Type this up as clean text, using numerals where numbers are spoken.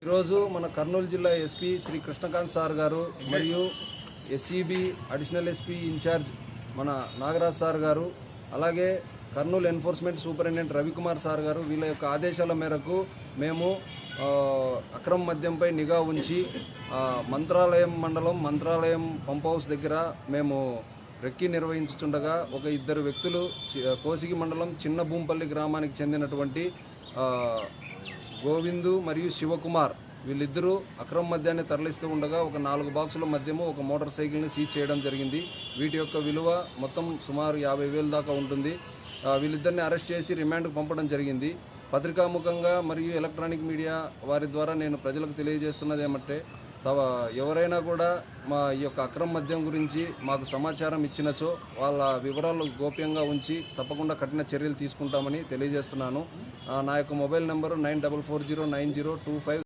ఈరోజు మన కర్నూలు జిల్లా ఎస్పీ శ్రీ కృష్ణకాంత్ సార్ గారు మరియు ఎస్సీబీ అడిషనల్ ఎస్పీ ఇన్ఛార్జ్ మన నాగరాజ్ సార్ గారు, అలాగే Kurnool enforcement superintendent Ravikumar sir గారు వీళ్ళ యొక్క ఆదేశాల మేరకు మేము అక్రమ మద్యంపై నిఘా ఉంచి మంత్రాలయం మండలం మంత్రాలయం పంప్ హౌస్ దగ్గర మేము రెక్కి నిర్వహించుతుండగా ఒక ఇద్దరు వ్యక్తులు కోసిగి మండలం చిన్న భూంపల్లి గ్రామానికి చెందినటువంటి గోవిందు మరియు శివకుమార్ వీళ్ళిద్దరూ అక్రమ మద్యాన్ని తరలిస్తూ ఉండగా ఒక 4 బాక్సుల మద్యము ఒక మోటార్ సైకిల్ని సీజ్ చేయడం జరిగింది. వీటి యొక్క విలువ మొత్తం సుమారు 50,000 దాకా ఉంటుంది. వీళ్ళిద్దరిని అరెస్ట్ చేసి రిమాండ్కు పంపడం జరిగింది. పత్రికాముఖంగా మరియు ఎలక్ట్రానిక్ మీడియా వారి ద్వారా నేను ప్రజలకు తెలియజేస్తున్నది ఏమంటే, ఎవరైనా కూడా మా ఈ యొక్క అక్రమ మద్యం గురించి మాకు సమాచారం ఇచ్చినచో వాళ్ళ వివరాలు గోప్యంగా ఉంచి తప్పకుండా కఠిన చర్యలు తీసుకుంటామని తెలియజేస్తున్నాను. నా యొక్క మొబైల్ నెంబరు 94409025